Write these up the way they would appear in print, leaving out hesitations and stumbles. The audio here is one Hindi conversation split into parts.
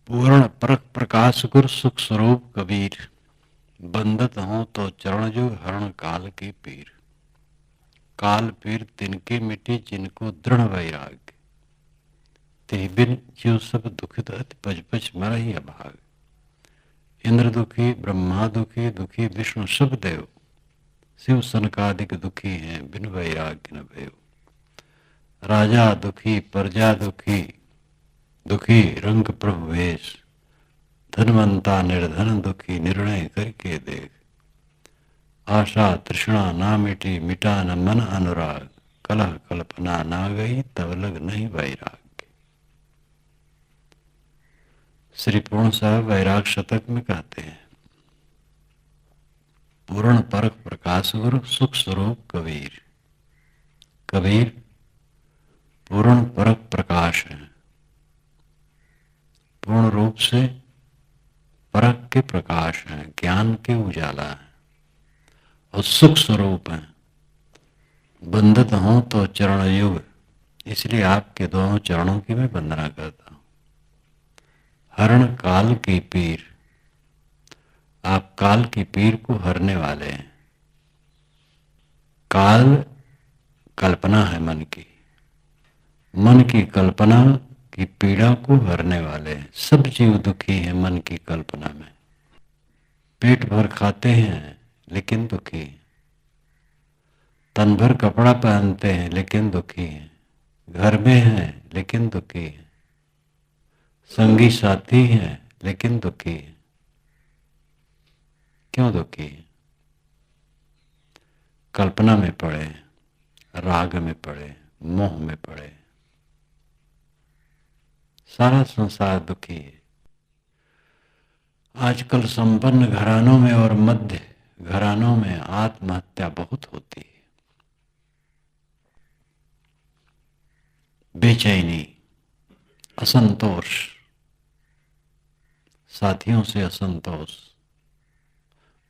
पूर्ण परक प्रकाश गुर सुख स्वरूप कबीर, बंदत हो तो चरण जो हरण काल के पीर। काल पीर तिनके मिटे जिनको दृढ़ वैराग, ते बिन जीव सब दुखित अति पज पज मरहि अभाग। इंद्र दुखी, ब्रह्मा दुखी, दुखी विष्णु सब देव, शिव सनकादिक दुखी हैं, बिन वैराग्य न भयो। राजा दुखी, प्रजा दुखी, दुखी रंग प्रभु वेश, धनवंता निर्धन दुखी, निर्णय करके देख। आशा तृष्णा ना मिटी, मिटा न मन अनुराग, कलह कल्पना ना गई, तब लग नहीं वैराग। श्री पूर्ण साहब वैराग शतक में कहते हैं, पूर्ण परक प्रकाश गुरु सुख स्वरूप कबीर। कबीर पूर्ण परक प्रकाश है, पूर्ण रूप से परक के प्रकाश है, ज्ञान के उजाला है और सुख स्वरूप है। बंधत हूं तो चरण युग, इसलिए आपके दोनों चरणों की मैं वंदना करता हूं। हरण काल की पीर, आप काल की पीर को हरने वाले हैं। काल कल्पना है मन की, मन की कल्पना की पीड़ा को हरने वाले हैं। सब जीव दुखी हैं मन की कल्पना में। पेट भर खाते हैं लेकिन दुखी हैं, तन भर कपड़ा पहनते हैं लेकिन दुखी हैं, घर में हैं लेकिन दुखी हैं, संगी साथी हैं लेकिन दुखी हैं। क्यों दुखी हैं? कल्पना में पड़े, राग में पड़े, मोह में पड़े। सारा संसार दुखी है। आजकल संपन्न घरानों में और मध्य घरानों में आत्महत्या बहुत होती है। बेचैनी, असंतोष, साथियों से असंतोष,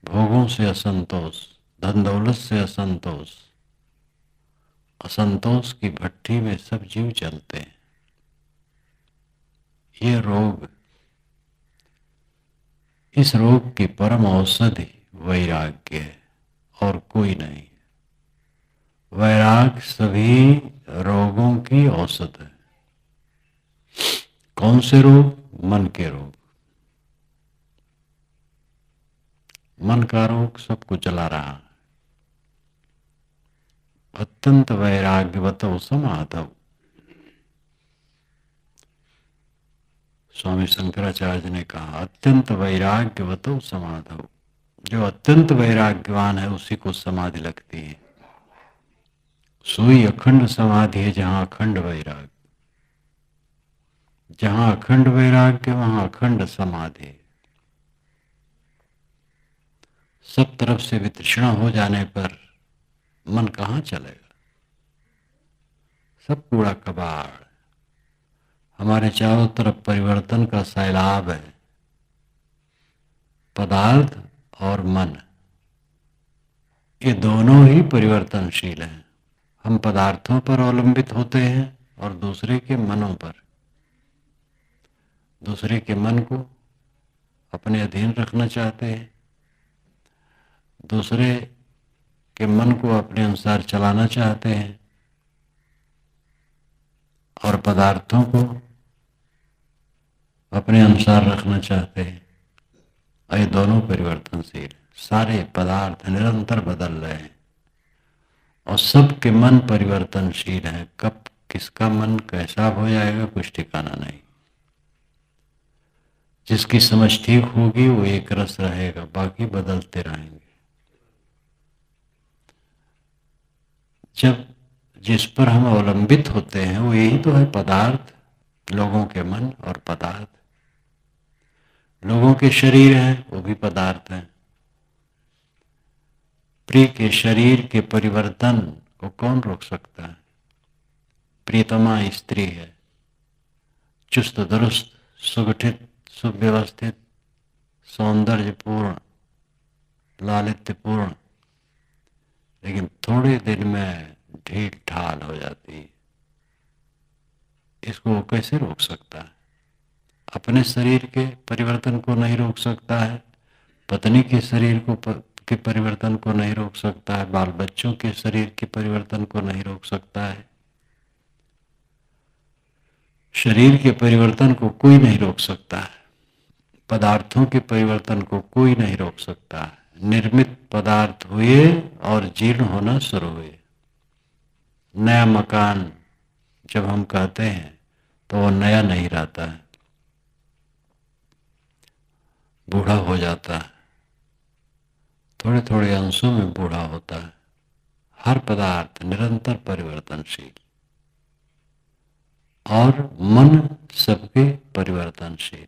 भोगों से असंतोष, धन दौलत से असंतोष, असंतोष की भट्ठी में सब जीव जलते हैं। ये रोग, इस रोग की परम औषधि वैराग्य है और कोई नहीं। वैराग सभी रोगों की औषध है। कौन से रोग? मन के रोग। मन का रोग सबको चला रहा है। अत्यंत वैराग्यवतो समाधव, स्वामी शंकराचार्य ने कहा, अत्यंत वैराग्यवतो समाधव। जो अत्यंत वैराग्यवान है उसी को समाधि लगती है। सोई अखंड समाधि है जहां अखंड वैराग्य, जहां अखंड वैराग्य वहां अखंड समाधि। सब तरफ से वितृष्णा हो जाने पर मन कहां चलेगा? सब कूड़ा कबाड़। हमारे चारों तरफ परिवर्तन का सैलाब है। पदार्थ और मन, ये दोनों ही परिवर्तनशील हैं। हम पदार्थों पर अवलंबित होते हैं और दूसरे के मनों पर, दूसरे के मन को अपने अधीन रखना चाहते हैं, दूसरे के मन को अपने अनुसार चलाना चाहते हैं और पदार्थों को अपने अनुसार रखना चाहते हैं। और ये दोनों परिवर्तनशील, सारे पदार्थ निरंतर बदल रहे हैं और सबके मन परिवर्तनशील हैं। कब किसका मन कैसा हो जाएगा कुछ ठिकाना नहीं। जिसकी समझ ठीक होगी वो एक रस रहेगा, बाकी बदलते रहेंगे। जब जिस पर हम अवलंबित होते हैं वो यही तो है, पदार्थ, लोगों के मन और पदार्थ। लोगों के शरीर हैं वो भी पदार्थ हैं। प्रिय के शरीर के परिवर्तन को कौन रोक सकता है? प्रियतमा स्त्री है, चुस्त दुरुस्त, सुगठित, सुव्यवस्थित, सौंदर्यपूर्ण, लालित्यपूर्ण, लेकिन थोड़े दिन में ढील ढाल हो जाती है। इसको वो कैसे रोक सकता है? अपने शरीर के परिवर्तन को नहीं रोक सकता है, पत्नी के शरीर को के परिवर्तन को नहीं रोक सकता है, बाल बच्चों के शरीर के परिवर्तन को नहीं रोक सकता है। शरीर के परिवर्तन को कोई नहीं रोक सकता है, पदार्थों के परिवर्तन को कोई नहीं रोक सकता है। निर्मित पदार्थ हुए और जीर्ण होना शुरू हुए। नया मकान जब हम कहते हैं तो वो नया नहीं रहता है, बूढ़ा हो जाता है, थोड़े थोड़े अंशों में बूढ़ा होता है। हर पदार्थ निरंतर परिवर्तनशील और मन सबके परिवर्तनशील।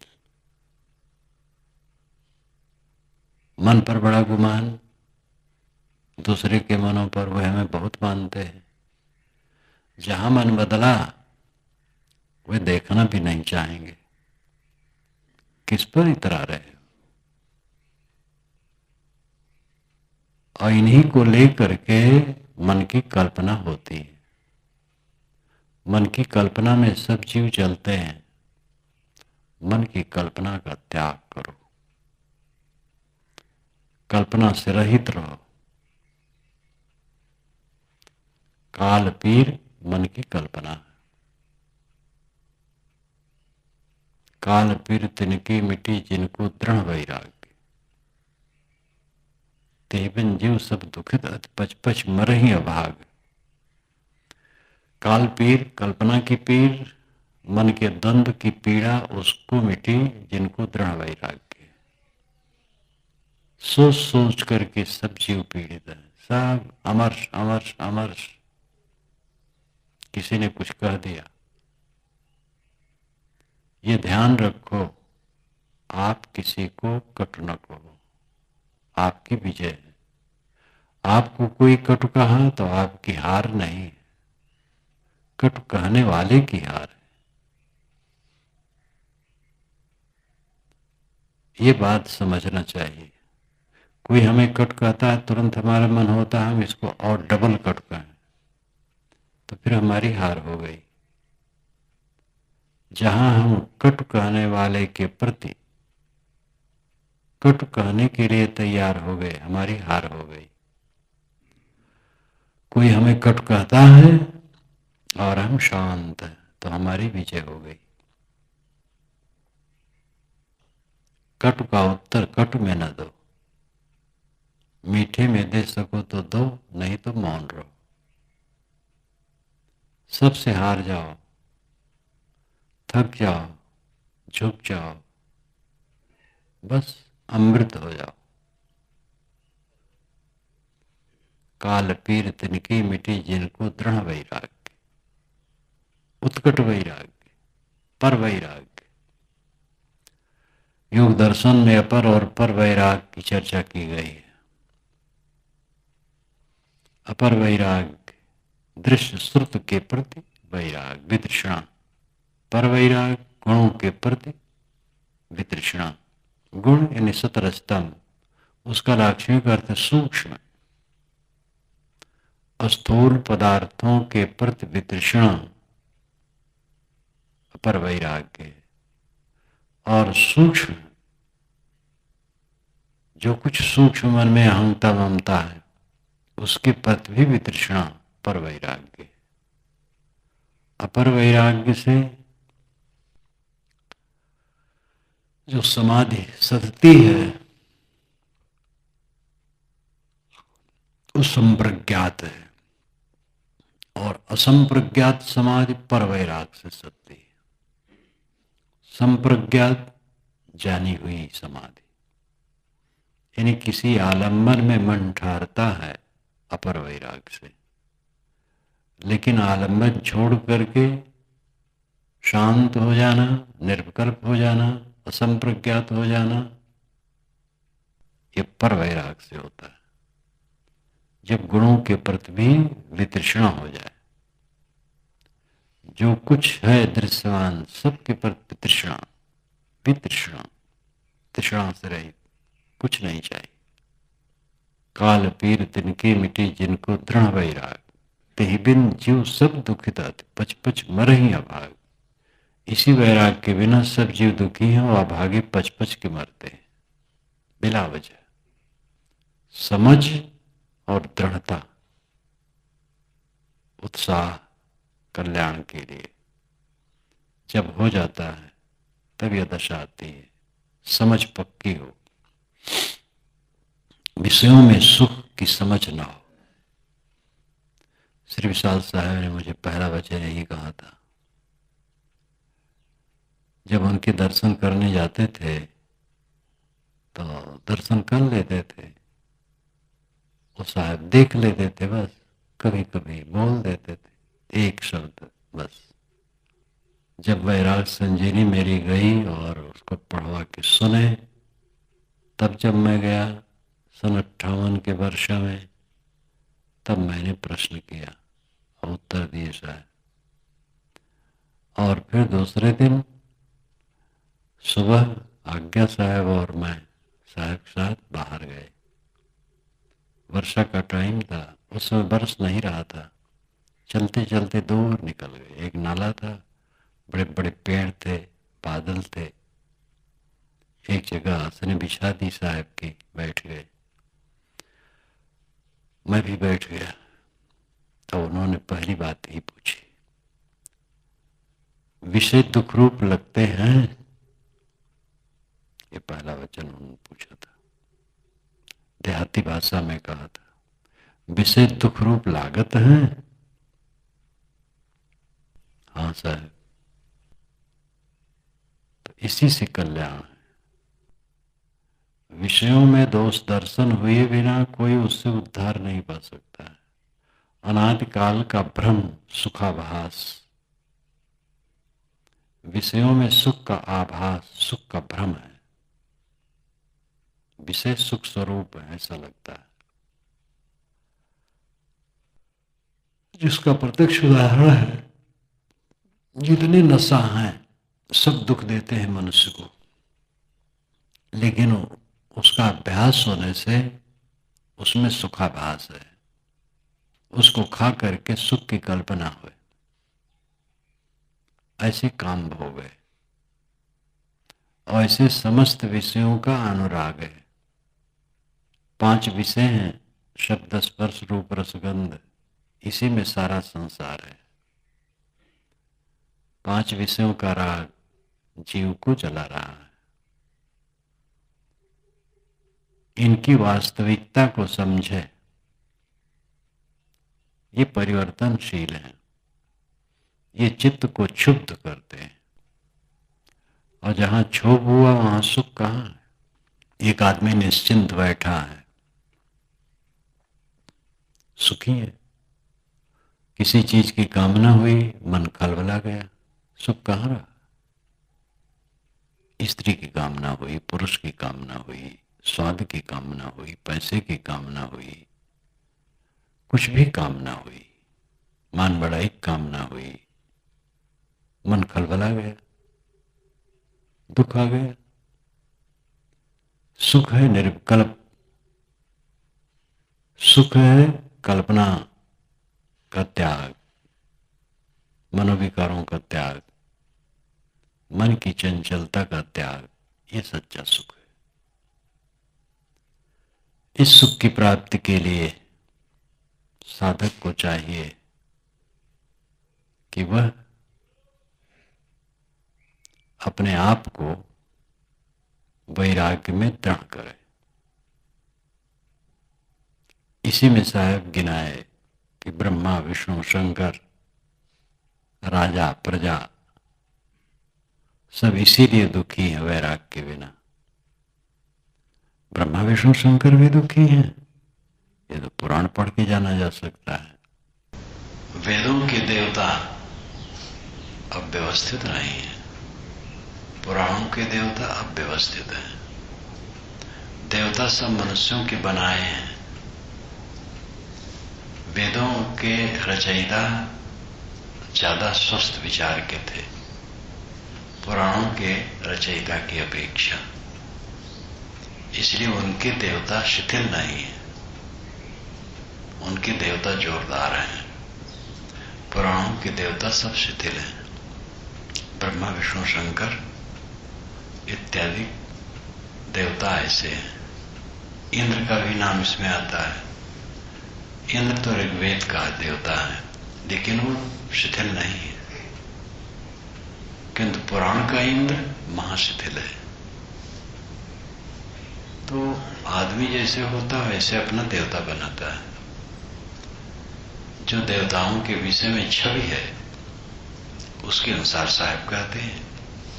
मन पर बड़ा गुमान, दूसरे के मनों पर वह हमें बहुत मानते हैं। जहां मन बदला वे देखना भी नहीं चाहेंगे। किस पर इतरा रहे हो? और इन्हीं को लेकर के मन की कल्पना होती है। मन की कल्पना में सब जीव चलते हैं। मन की कल्पना का त्याग करो, कल्पना से रहित रहो। काल पीर मन की कल्पना है। काल पीर तिनकी मिटी जिनको दृढ़ वैराग्य, तेबन जीव सब दुखित अति पच पच मरहि अभाग। काल पीर, कल्पना की पीर, मन के द्वंद्व की पीड़ा उसको मिटी जिनको दृढ़ वैराग्य। सोच सोच करके सब जीव पीड़ित है, सब अमर अमर अमर। किसी ने कुछ कह दिया, ये ध्यान रखो, आप किसी को कटु न कहो, आपकी विजय है। आपको कोई कटु कहा तो आपकी हार नहीं, कटु कहने वाले की हार है। ये बात समझना चाहिए। कोई हमें कट कहता है, तुरंत हमारा मन होता है हम इसको और डबल कट कहें, तो फिर हमारी हार हो गई। जहां हम कट कहने वाले के प्रति कट कहने के लिए तैयार हो गए, हमारी हार हो गई। कोई हमें कट कहता है और हम शांत हैं, तो हमारी विजय हो गई। कट का उत्तर कट में न दो, मीठे में दे सको तो दो, नहीं तो मौन रहो। सबसे हार जाओ, थक जाओ, झुक जाओ, बस अमृत हो जाओ। काल पीर तिनकी मिटी जिनको दृढ़ वैराग्य, उत्कट वैराग्य, पर वैराग्य। योग दर्शन में अपर और पर वैराग की चर्चा की गई है। अपर वैराग दृश्य श्रुत के प्रति वैराग वितृष्णा, पर वैराग गुणों के प्रति वितृष्णा। गुण यानी सतरजतम, उसका लाक्षणिक अर्थ सूक्ष्म स्थूल पदार्थों के प्रति वितृष्णा अपर वैराग्य। और सूक्ष्म, जो कुछ सूक्ष्म मन में अहंता ममता है उसके प्रति भी वितृष्णा पर वैराग्य। अपर वैराग्य से जो समाधि सधती है वो संप्रज्ञात है, और असंप्रज्ञात समाधि पर वैराग से सधती है। संप्रज्ञात जानी हुई समाधि, यानी किसी आलम्बन में मन ठहरता है अपर वैराग से, लेकिन आलम्बन छोड़ करके शांत हो जाना, निर्विकल्प हो जाना, असंप्रज्ञात हो जाना, ये पर वैराग से होता है। जब गुणों के प्रति भी वितृष्णा हो जाए, जो कुछ है दृश्यमान सबके प्रति तृष्णा, वितृष्णा, तृष्णा से रहित, कुछ नहीं चाहिए। काल पीर तिनके मिटी जिनको दृढ़ वैराग, तेहि बिन जीव सब दुखित पच पच मरहि अभाग। इसी वैराग के बिना सब जीव दुखी हैं और अभागे पच पच के मरते हैं बिला वजह। समझ और दृढ़ता, उत्साह कल्याण के लिए जब हो जाता है तब यह दशा आती है। समझ पक्की हो, विषयों में सुख की समझ ना हो। श्री विशाल साहब ने मुझे पहला वचन यही कहा था। जब उनके दर्शन करने जाते थे तो दर्शन कर लेते थे, वो साहब देख लेते थे, बस कभी कभी बोल देते थे एक शब्द बस। जब वैराग संजीवनी मेरी गई और उसको पढ़वा के सुने, तब जब मैं गया सन 58 के वर्ष में, तब मैंने प्रश्न किया और उत्तर दिए साहब। और फिर दूसरे दिन सुबह आज्ञा साहब और मैं साहब के साथ बाहर गए। वर्षा का टाइम था, उस समय बरस नहीं रहा था। चलते चलते दूर निकल गए। एक नाला था, बड़े बड़े पेड़ थे, बादल थे। एक जगह आसने बिछा दी साहब की, बैठ गए। मैं भी बैठ गया। तो उन्होंने पहली बात ही पूछी, विषय दुख रूप लगते हैं? ये पहला वचन उन्होंने पूछा था। देहाती भाषा में कहा था, विषय दुख रूप लागत है? हाँ साहब। तो इसी से कल्याण है। विषयों में दोष दर्शन हुए बिना कोई उससे उद्धार नहीं पा सकता है। अनादिकाल का भ्रम सुखाभास, विषयों में सुख का आभास सुख का भ्रम है। विषय सुख स्वरूप है ऐसा लगता है। जिसका प्रत्यक्ष उदाहरण है, जितने नशा हैं सब दुख देते हैं मनुष्य को, लेकिन उसका अभ्यास होने से उसमें सुखाभास है। उसको खा करके सुख की कल्पना हुए, ऐसे काम भोग है और ऐसे समस्त विषयों का अनुराग है। 5 विषय हैं, शब्द स्पर्श रूप रसगंध, इसी में सारा संसार है। 5 विषयों का राग जीव को जला रहा है। इनकी वास्तविकता को समझे, ये परिवर्तनशील है, ये चित्त को क्षुब्ध करते हैं। और जहां क्षोभ हुआ वहां सुख कहां है? एक आदमी निश्चिंत बैठा है, सुखी है। किसी चीज की कामना हुई, मन खलबला गया, सुख कहां रहा? स्त्री की कामना हुई, पुरुष की कामना हुई, स्वाद की कामना हुई, पैसे की कामना हुई, कुछ भी कामना हुई, मान बढ़ाई कामना हुई, मन खलबला गया, दुख आ गया। सुख है निर्विकल्प, सुख है कल्पना का त्याग, मनोविकारों का त्याग, मन की चंचलता का त्याग, ये सच्चा सुख है। इस सुख की प्राप्ति के लिए साधक को चाहिए कि वह अपने आप को वैराग्य में दृढ़ करे। इसी में साहब गिनाए कि ब्रह्मा विष्णु शंकर राजा प्रजा सब इसीलिए दुखी हैं वैराग के बिना। ब्रह्मा विष्णु शंकर भी दुखी हैं, ये तो पुराण पढ़ के जाना जा सकता है। वेदों के देवता अब व्यवस्थित नहीं है, पुराणों के देवता अब व्यवस्थित हैं। देवता सब मनुष्यों के बनाए हैं। वेदों के रचयिता ज्यादा स्वस्थ विचार के थे पुराणों के रचयिता की अपेक्षा, इसलिए उनके देवता शिथिल नहीं है, उनके देवता जोरदार हैं। पुराणों के देवता सब शिथिल हैं। ब्रह्मा विष्णु शंकर इत्यादि देवता ऐसे हैं। इंद्र का भी नाम इसमें आता है। इंद्र तो ऋग्वेद का देवता है, लेकिन वो शिथिल नहीं है, किंतु पुराण का इंद्र महाशिथिल है। तो आदमी जैसे होता है वैसे अपना देवता बनाता है। जो देवताओं के विषय में छवि है उसके अनुसार साहब कहते हैं।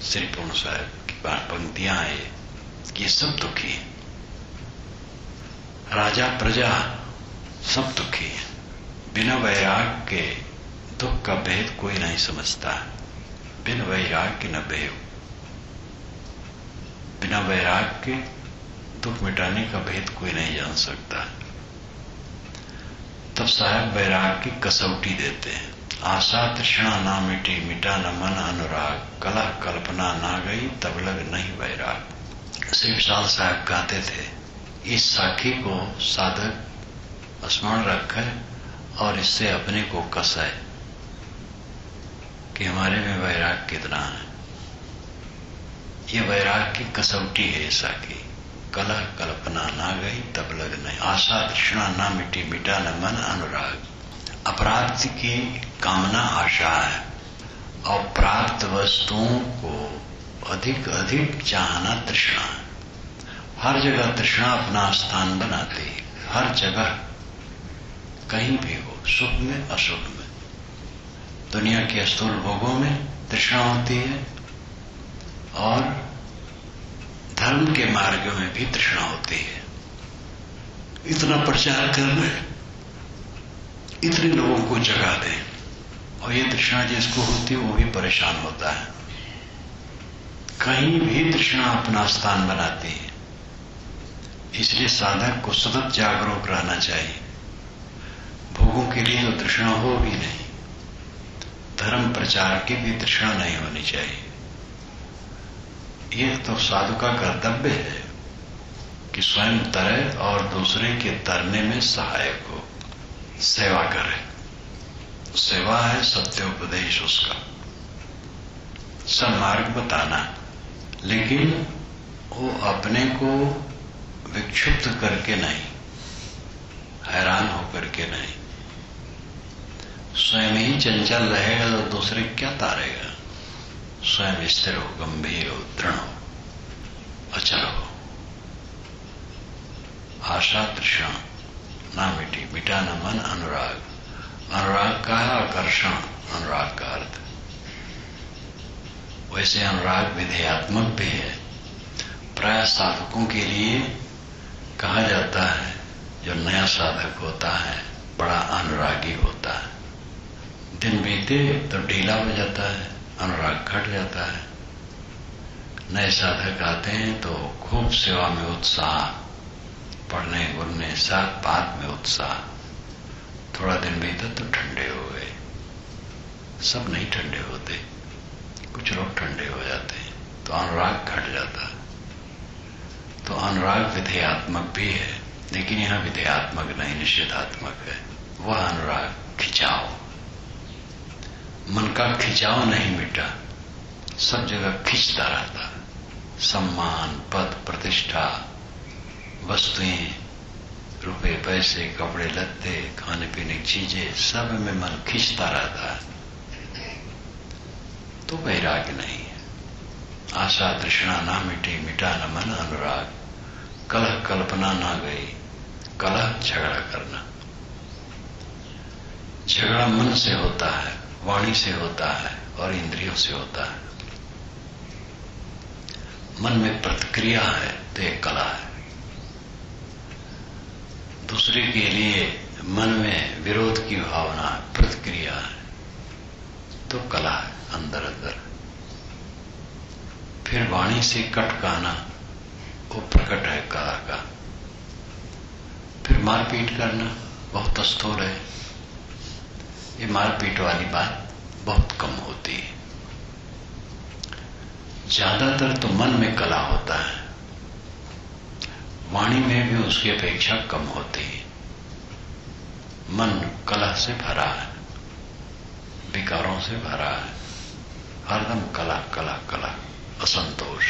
श्री पूर्ण साहब की पंक्तियां हैं, ये सब दुखी है। राजा प्रजा सब दुखी है। बिना वैराग के दुख का भेद कोई नहीं समझता। बिना वैराग के न भेद। बिना वैराग के दुख मिटाने का भेद कोई नहीं जान सकता। तब साहब वैराग की कसौटी देते हैं। आशा तृष्णा ना मिटी, मिटा न मन अनुराग, कला कल्पना ना गई, तब लग नहीं वैराग। श्री विशाल साहब कहते थे, इस साखी को साधक स्मरण रखे और इससे अपने को कसे कि हमारे में वैराग कितना है। ये वैराग की कसौटी है। साखी कला कल्पना ना गई, तब लग नहीं, आशा तृष्णा ना मिटी, मिटा न मन अनुराग। अपराध की कामना आशा है और प्राप्त वस्तुओं को अधिक अधिक चाहना तृष्णा है। हर जगह तृष्णा अपना स्थान बनाती है। हर जगह कहीं भी हो, सुख में अशुभ में। दुनिया के स्थूल भोगों में तृष्णा होती है और धर्म के मार्गों में भी तृष्णा होती है। इतना प्रचार करने, इतने लोगों को जगा दें और ये तृष्णा जिसको होती है वो भी परेशान होता है। कहीं भी तृष्णा अपना स्थान बनाती है। इसलिए साधक को सतत जागरूक रहना चाहिए। भोगों के लिए तो तृष्णा हो भी नहीं, धर्म प्रचार की भी तृष्णा नहीं होनी चाहिए। यह तो साधु का कर्तव्य है कि स्वयं तरे और दूसरे के तरने में सहायक हो, सेवा करे। सेवा है सत्योपदेश उसका, सन्मार्ग बताना। लेकिन वो अपने को विक्षुब्ध करके नहीं, हैरान होकर के नहीं। स्वयं ही चंचल रहेगा तो दूसरे क्या तारेगा। स्वयं स्थिर हो, गंभीर हो, दृढ़ हो, अचल हो। आशा तृष्णा ना मिटी, मिटा न मन अनुराग। अनुराग का है आकर्षण, अनुराग का अर्थ। वैसे अनुराग विधेयात्मक भी है। प्राय साधकों के लिए कहा जाता है, जो नया साधक होता है बड़ा अनुरागी होता है। दिन बीते तो ढीला हो जाता है, अनुराग घट जाता है। नए साधक आते हैं तो खूब सेवा में उत्साह, पढ़ने बोलने साथ बात में उत्साह। थोड़ा दिन बीता तो ठंडे हो गए। सब नहीं ठंडे होते, कुछ लोग ठंडे हो जाते हैं, तो अनुराग घट जाता है। तो अनुराग विधेयात्मक भी है, लेकिन यहां विधेयात्मक नहीं, निषेधात्मक है। वह अनुराग खिंचाव, मन का खिंचाव नहीं मिटा, सब जगह खिंचता रहता। सम्मान, पद, प्रतिष्ठा, वस्तुएं, रुपए, पैसे, कपड़े लत्ते, खाने पीने की चीजें, सब में मन खिंचता रहता है, तो वैराग्य नहीं है। आशा तृष्णा ना मिटी, मिटा न मन अनुराग। कलह कल्पना ना गई। कलह झगड़ा करना। झगड़ा मन से होता है, वाणी से होता है और इंद्रियों से होता है। मन में प्रतिक्रिया है तो एक कला है। दूसरे के लिए मन में विरोध की भावना, प्रतिक्रिया है तो कला है अंदर अंदर। फिर वाणी से कट कहना, वो प्रकट है कला का। फिर मारपीट करना बहुत स्थूल है। ये मारपीट वाली बात बहुत कम होती है। ज्यादातर तो मन में कला होता है, वाणी में भी उसकी अपेक्षा कम होती है। मन कलह से भरा है, विकारों से भरा है, हरदम कला कला कला, असंतोष,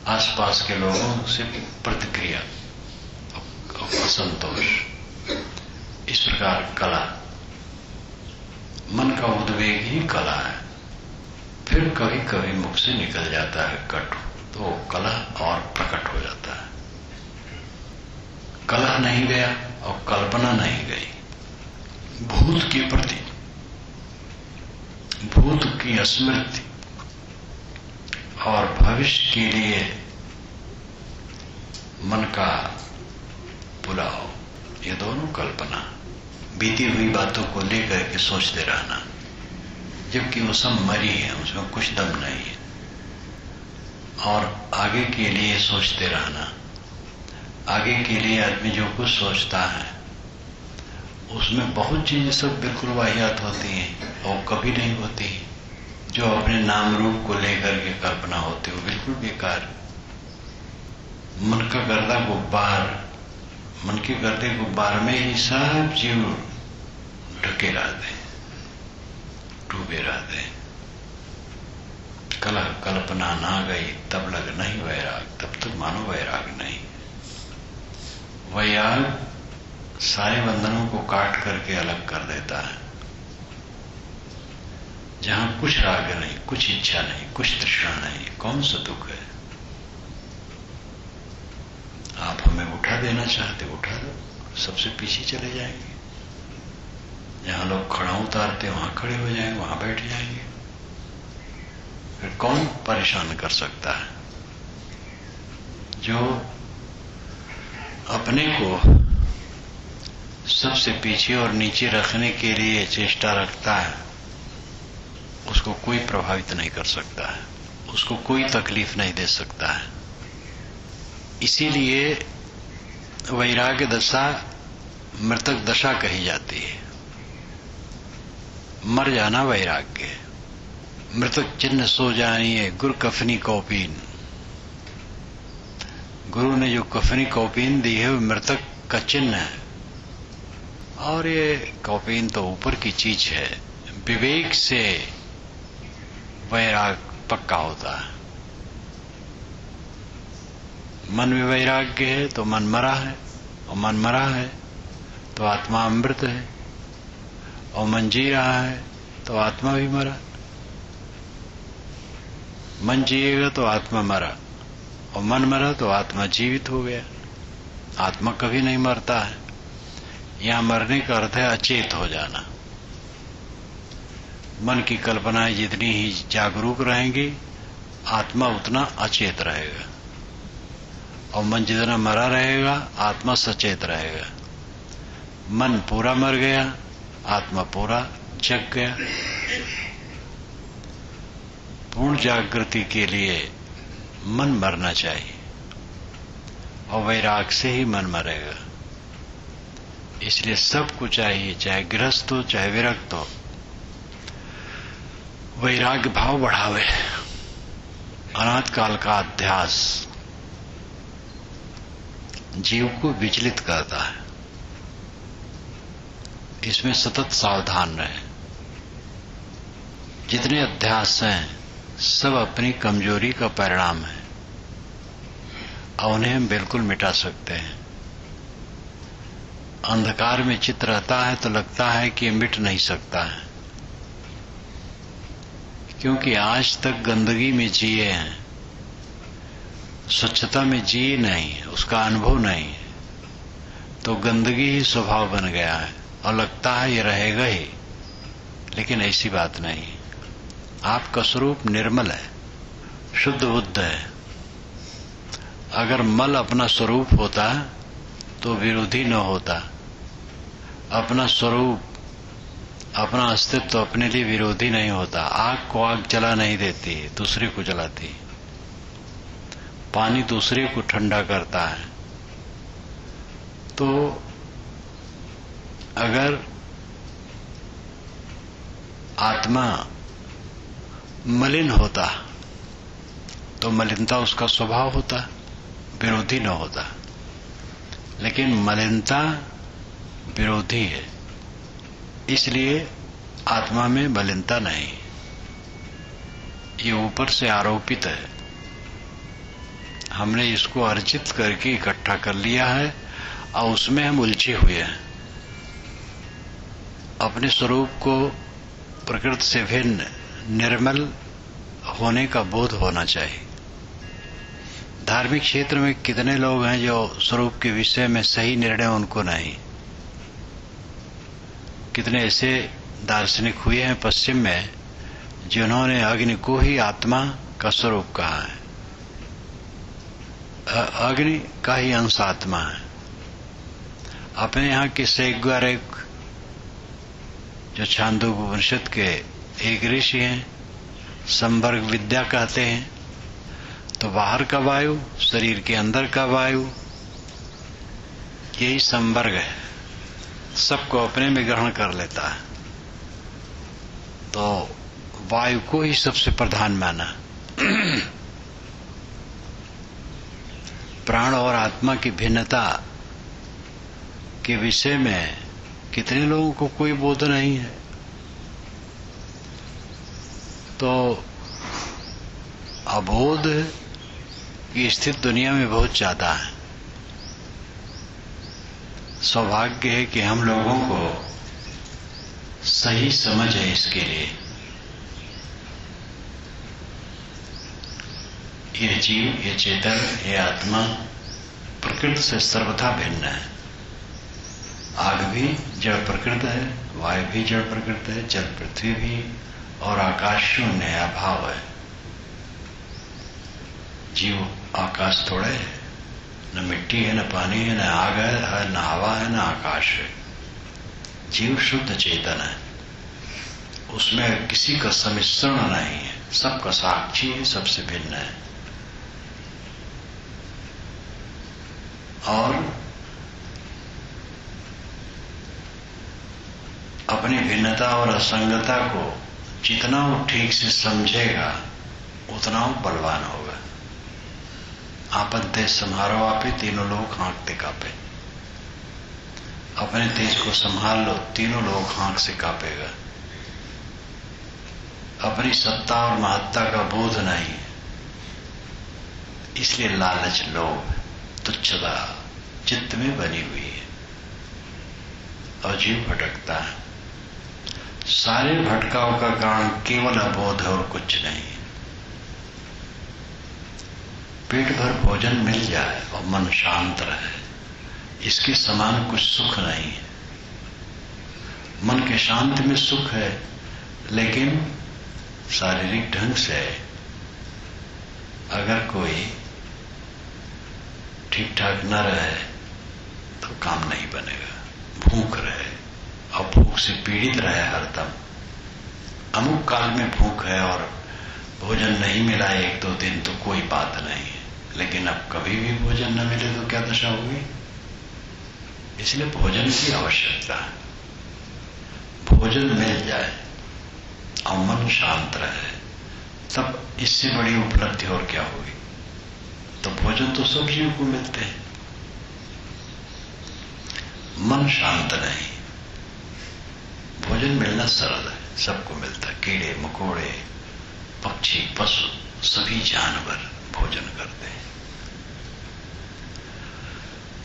आसपास के लोगों से प्रतिक्रिया, असंतोष, इस प्रकार कला, मन का उद्वेग ही कला है। फिर कभी कभी मुख से निकल जाता है कटु, तो कला और प्रकट हो जाता है। कला नहीं गया और कल्पना नहीं गई। भूत के प्रति, भूत की स्मृति और भविष्य के लिए मन का पुलाव, ये दोनों कल्पना, बीती हुई बातों को लेकर के सोचते रहना, जबकि वो सब मरी है, उसमें कुछ दम नहीं है। और आगे के लिए सोचते रहना। आगे के लिए आदमी जो कुछ सोचता है उसमें बहुत चीजें सब बिल्कुल वाहियात होती हैं और कभी नहीं होती। जो अपने नाम रूप को लेकर के कल्पना होती है वो बिल्कुल बेकार। मन का गर्दा गुब्बार, मन के गर्दे गुब्बार में ही सब जीव ढके रहते, डूबे रहते। कल्पना ना गई तब लग नहीं वैराग, तब तक मानो वैराग नहीं। वैराग सारे बंधनों को काट करके अलग कर देता है। जहां कुछ राग नहीं, कुछ इच्छा नहीं, कुछ तृष्णा नहीं, कौन सा दुख है। आप हमें उठा देना चाहते, उठा दो, सबसे पीछे चले जाएंगे। जहां लोग खड़ा उतारते वहां खड़े हो जाएंगे, वहां बैठ जाएंगे। फिर कौन परेशान कर सकता है। जो अपने को सबसे पीछे और नीचे रखने के लिए चेष्टा रखता है, उसको कोई प्रभावित नहीं कर सकता है, उसको कोई तकलीफ नहीं दे सकता है। इसीलिए वैराग्य दशा मृतक दशा कही जाती है। मर जाना वैराग्य। मृतक चिन्ह सो जानिए गुरु कफनी कौपीन। गुरु ने जो कफनी कौपीन दी है वो मृतक का चिन्ह है। और ये कौपीन तो ऊपर की चीज है। विवेक से वैराग पक्का होता है। मन में वैराग्य है तो मन मरा है, और मन मरा है तो आत्मा अमृत है, और मन जी रहा है तो आत्मा भी मरा। मन जिएगा तो आत्मा मरा, और मन मरा तो आत्मा जीवित हो गया। आत्मा कभी नहीं मरता है। यहां मरने का अर्थ है अचेत हो जाना। मन की कल्पनाएं जितनी ही जागरूक रहेंगी, आत्मा उतना अचेत रहेगा, और मन जितना मरा रहेगा, आत्मा सचेत रहेगा। मन पूरा मर गया, आत्मा पूरा जग गया। पूर्ण जागृति के लिए मन मरना चाहिए, और वैराग से ही मन मरेगा। इसलिए सबको चाहिए, चाहे गृहस्थ हो चाहे विरक्त हो, वैराग्य भाव बढ़ावे। अनाथ काल का अध्यास जीव को विचलित करता है। इसमें सतत सावधान रहे। जितने अध्यास हैं सब अपनी कमजोरी का परिणाम है, और उन्हें हम बिल्कुल मिटा सकते हैं। अंधकार में चित्त रहता है तो लगता है कि मिट नहीं सकता है, क्योंकि आज तक गंदगी में जिए हैं, स्वच्छता में जिए नहीं, उसका अनुभव नहीं, तो गंदगी ही स्वभाव बन गया है और लगता है ये रहेगा ही। लेकिन ऐसी बात नहीं। आपका स्वरूप निर्मल है, शुद्ध बुद्ध है। अगर मल अपना स्वरूप होता तो विरोधी न होता। अपना स्वरूप, अपना अस्तित्व अपने लिए विरोधी नहीं होता। आग को आग जला नहीं देती, दूसरे को जलाती। पानी दूसरे को ठंडा करता है। तो अगर आत्मा मलिन होता तो मलिनता उसका स्वभाव होता, विरोधी न होता। लेकिन मलिनता विरोधी है, इसलिए आत्मा में मलिनता नहीं। ये ऊपर से आरोपित है। हमने इसको अर्जित करके इकट्ठा कर लिया है और उसमें हम उलझे हुए हैं। अपने स्वरूप को प्रकृति से भिन्न निर्मल होने का बोध होना चाहिए। धार्मिक क्षेत्र में कितने लोग हैं जो स्वरूप के विषय में सही निर्णय उनको नहीं। कितने ऐसे दार्शनिक हुए हैं पश्चिम में जिन्होंने अग्नि को ही आत्मा का स्वरूप कहा है। अग्नि का ही अंश आत्मा है। अपने यहाँ के सेग्वारेक जो छांदोग्य उपनिषद के एक ऋषि हैं, संवर्ग विद्या कहते हैं। तो बाहर का वायु, शरीर के अंदर का वायु, यही संवर्ग है, सबको अपने में ग्रहण कर लेता है। तो वायु को ही सबसे प्रधान माना। प्राण और आत्मा की भिन्नता के विषय में कितने लोगों को कोई बोध नहीं है। तो अबोध की स्थिति दुनिया में बहुत ज्यादा है। सौभाग्य है कि हम लोगों को सही समझ है इसके लिए। ये जीव, ये चेतन, ये आत्मा प्रकृति से सर्वथा भिन्न है। आग भी जड़ प्रकृति है, वायु भी जड़ प्रकृति है, जल पृथ्वी भी, और आकाश शून्य है, अभाव है। जीव आकाश थोड़े है, न मिट्टी है, न पानी है, न आग है, न हवा है, न आकाश है। जीव शुद्ध चेतन है, उसमें किसी का सम्मिश्रण नहीं है, सबका साक्षी है, सबसे भिन्न है। और अपनी भिन्नता और असंगता को जितना वो ठीक से समझेगा उतना वो बलवान होगा। आपन तेज संहारो आपे, तीनों लोग हाँकते कांपे। अपने तेज को संभाल लो, तीनों लोग हाँक से कांपेगा। अपनी सत्ता और महत्ता का बोध नहीं, इसलिए लालच, लोभ, तुच्छता चित्त में बनी हुई है और जीव भटकता है। सारे भटकाव का कारण केवल अबोध है और कुछ नहीं। पेट भर भोजन मिल जाए और मन शांत रहे, इसके समान कुछ सुख नहीं है। मन के शांति में सुख है, लेकिन शारीरिक ढंग से अगर कोई ठीक ठाक न रहे तो काम नहीं बनेगा। भूख रहे और भूख से पीड़ित रहे हरदम। अमुक काल में भूख है और भोजन नहीं मिला 1-2 दिन तो कोई बात नहीं है, लेकिन अब कभी भी भोजन न मिले तो क्या दशा होगी। इसलिए भोजन की आवश्यकता है। भोजन मिल जाए और मन शांत रहे, तब इससे बड़ी उपलब्धि और क्या होगी। तो भोजन तो सब जीव को मिलते हैं, मन शांत नहीं। भोजन मिलना सरल है, सबको मिलता है। कीड़े मकोड़े, पक्षी, पशु, सभी जानवर भोजन करते हैं।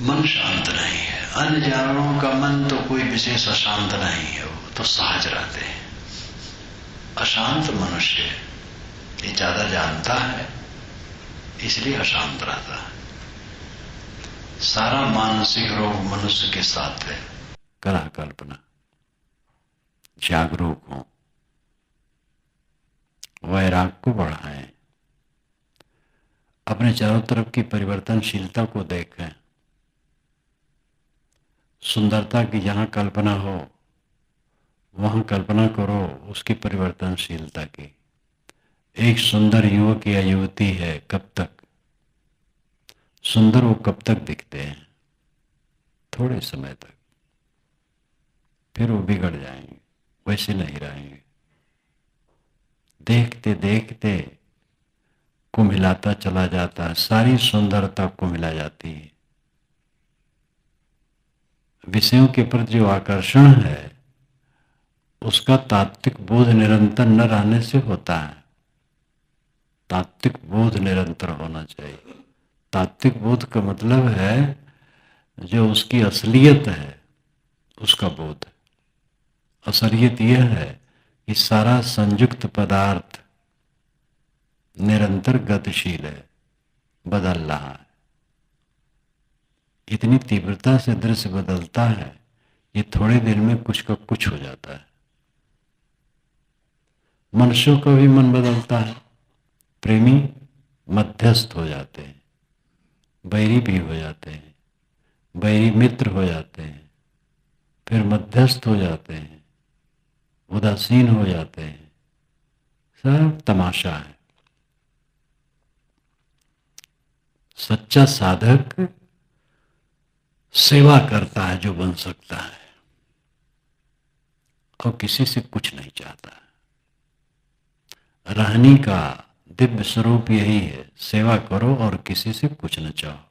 मन शांत नहीं है। अन्य जानवरों का मन तो कोई विशेष अशांत नहीं है, वो तो सहज रहते हैं। अशांत मनुष्य ये ज्यादा जानता है, इसलिए अशांत रहता है। सारा मानसिक रोग मनुष्य के साथ है। कला कल्पना, जागरूक हो, वैराग को बढ़ाएं, अपने चारों तरफ की परिवर्तनशीलता को देखें। सुंदरता की जहां कल्पना हो वहां कल्पना करो उसकी परिवर्तनशीलता की। एक सुंदर युवक या युवती है, कब तक सुंदर वो कब तक दिखते हैं? थोड़े समय तक, फिर वो बिगड़ जाएंगे, वैसे नहीं रहेंगे। देखते देखते कुम्हिलाता चला जाता है, सारी सुंदरता कुम्हिला जाती है। विषयों के प्रति जो आकर्षण है उसका तात्विक बोध निरंतर न रहने से होता है। तात्विक बोध निरंतर होना चाहिए। तात्विक बोध का मतलब है जो उसकी असलियत है उसका बोध। असलियत यह है कि सारा संयुक्त पदार्थ निरंतर गतिशील है, बदल रहा है। इतनी तीव्रता से दृश्य बदलता है कि थोड़ी देर में कुछ का कुछ हो जाता है। मनुष्यों का भी मन बदलता है। प्रेमी मध्यस्थ हो जाते हैं, बैरी भी हो जाते हैं, बैरी मित्र हो जाते हैं, फिर मध्यस्थ हो जाते हैं, उदासीन हो जाते हैं। सब तमाशा है। सच्चा साधक सेवा करता है जो बन सकता है, और किसी से कुछ नहीं चाहता। रहनी का दिव्य स्वरूप यही है, सेवा करो और किसी से कुछ न चाहो।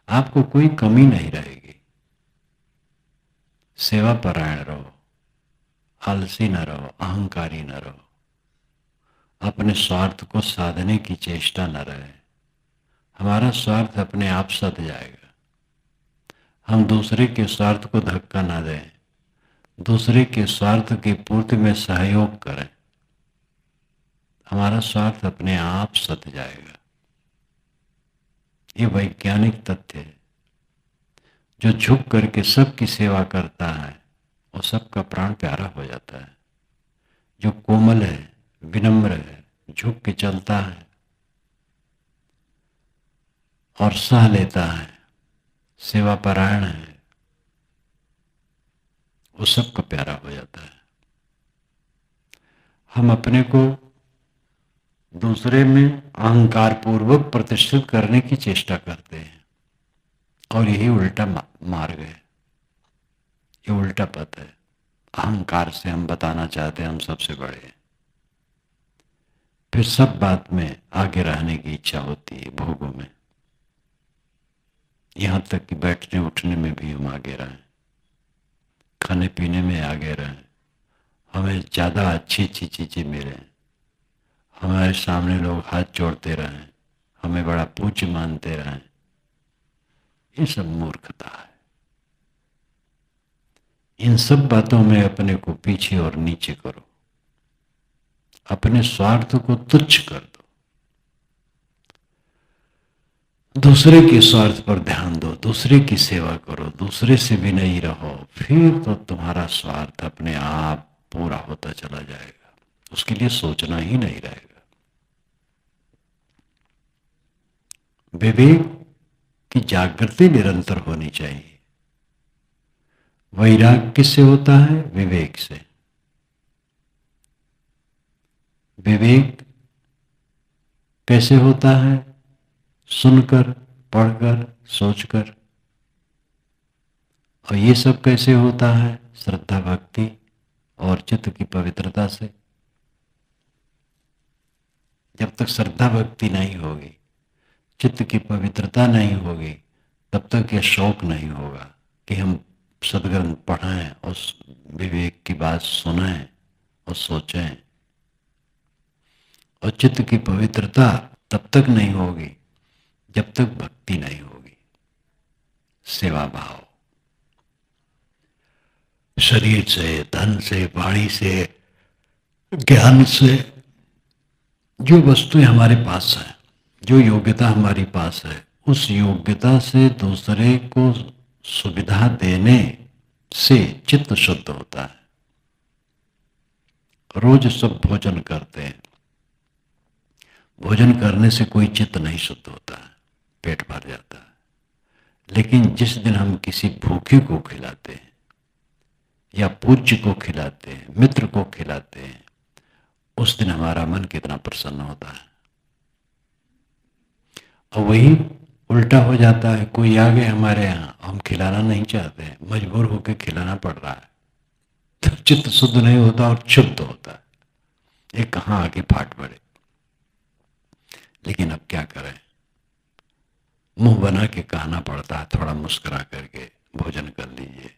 आपको कोई कमी नहीं रहेगी। सेवा परायण रहो, आलसी न रहो, अहंकारी न रहो, अपने स्वार्थ को साधने की चेष्टा न रहे। हमारा स्वार्थ अपने आप सध जाएगा। हम दूसरे के स्वार्थ को धक्का न दें, दूसरे के स्वार्थ की पूर्ति में सहयोग करें। हमारा स्वार्थ अपने आप सध जाएगा। ये वैज्ञानिक तथ्य है। जो झुक करके सबकी सेवा करता है वो सबका प्राण प्यारा हो जाता है। जो कोमल है, विनम्र है, झुक के चलता है और सह लेता है, सेवा परायण है, वो सबका प्यारा हो जाता है। हम अपने को दूसरे में अहंकार पूर्वक प्रतिष्ठित करने की चेष्टा करते हैं, और यही उल्टा मार्ग है, ये उल्टा पथ है। अहंकार से हम बताना चाहते हैं हम सबसे बड़े हैं, फिर सब बात में आगे रहने की इच्छा होती है, भोगों में। यहां तक कि बैठने उठने में भी हम आगे रहें, खाने पीने में आगे रहें, हमें ज्यादा अच्छी अच्छी चीजें मिलें, हमारे सामने लोग हाथ जोड़ते रहें, हमें बड़ा पूज्य मानते रहें। ये सब मूर्खता है। इन सब बातों में अपने को पीछे और नीचे करो, अपने स्वार्थ को तुच्छ कर दो, दूसरे के स्वार्थ पर ध्यान दो, दूसरे की सेवा करो, दूसरे से विनयी रहो। फिर तो तुम्हारा स्वार्थ अपने आप पूरा होता चला जाएगा, उसके लिए सोचना ही नहीं रहेगा। विवेक की जागृति निरंतर होनी चाहिए। वैराग किससे होता है? विवेक से। विवेक कैसे होता है? सुनकर, पढ़कर, सोचकर। और ये सब कैसे होता है? श्रद्धा, भक्ति और चित्त की पवित्रता से। जब तक श्रद्धा भक्ति नहीं होगी, चित्त की पवित्रता नहीं होगी, तब तक यह शौक नहीं होगा कि हम सदग्रंथ पढ़ें और विवेक की बात सुनें और सोचें। और चित्त की पवित्रता तब तक नहीं होगी जब तक भक्ति नहीं होगी, सेवा भाव। शरीर से, धन से, वाणी से, ज्ञान से, जो वस्तुएं हमारे पास है, जो योग्यता हमारी पास है, उस योग्यता से दूसरे को सुविधा देने से चित्त शुद्ध होता है। रोज सब भोजन करते हैं, भोजन करने से कोई चित्त नहीं शुद्ध होता है, पेट भर जाता है। लेकिन जिस दिन हम किसी भूखे को खिलाते हैं या पूज्य को खिलाते हैं, मित्र को खिलाते हैं, उस दिन हमारा मन कितना प्रसन्न होता है। और वही उल्टा हो जाता है, कोई आ गए हमारे यहाँ, हम खिलाना नहीं चाहते, मजबूर होकर खिलाना पड़ रहा है, तो चित्त शुद्ध नहीं होता और क्षुब्ध होता है। ये कहाँ आगे फाट पड़े। लेकिन अब क्या करें, मुंह बना के कहना पड़ता है, थोड़ा मुस्कुरा करके भोजन कर लीजिए।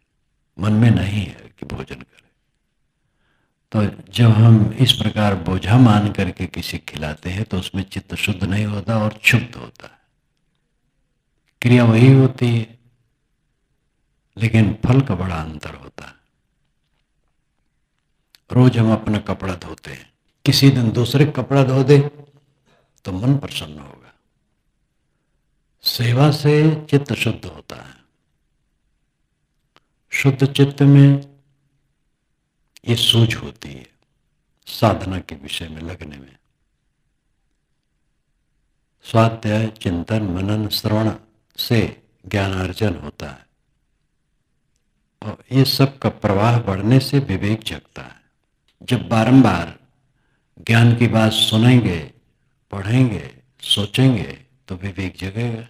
मन में नहीं है कि भोजन करें। तो जब हम इस प्रकार बोझा मान करके किसी खिलाते हैं तो उसमें चित्त शुद्ध नहीं होता और क्षुब्ध होता है। क्रिया वही होती है लेकिन फल का बड़ा अंतर होता है। रोज हम अपना कपड़ा धोते हैं, किसी दिन दूसरे कपड़ा धो दे तो मन प्रसन्न होगा। सेवा से चित्त शुद्ध होता है। शुद्ध चित्त में ये सूझ होती है साधना के विषय में लगने में। स्वाध्याय, चिंतन, मनन, श्रवण से ज्ञानार्जन होता है और ये सब का प्रवाह बढ़ने से विवेक जगता है। जब बारंबार ज्ञान की बात सुनेंगे, पढ़ेंगे, सोचेंगे तो विवेक जगेगा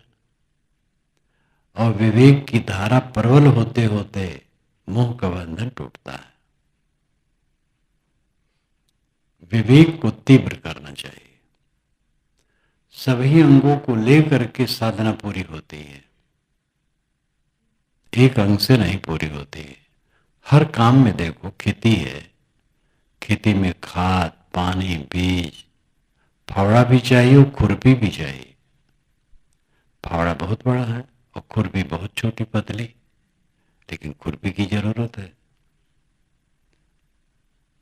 और विवेक की धारा प्रबल होते होते मोह का बंधन टूटता है। विवेक को तीव्र करना चाहिए। सभी अंगों को लेकर के साधना पूरी होती है, एक अंग से नहीं पूरी होती है। हर काम में देखो, खेती है, खेती में खाद, पानी, बीज, फावड़ा भी चाहिए और खुरपी भी चाहिए। फावड़ा बहुत बड़ा है और खुरपी बहुत छोटी पतली, लेकिन खुरपी की जरूरत है।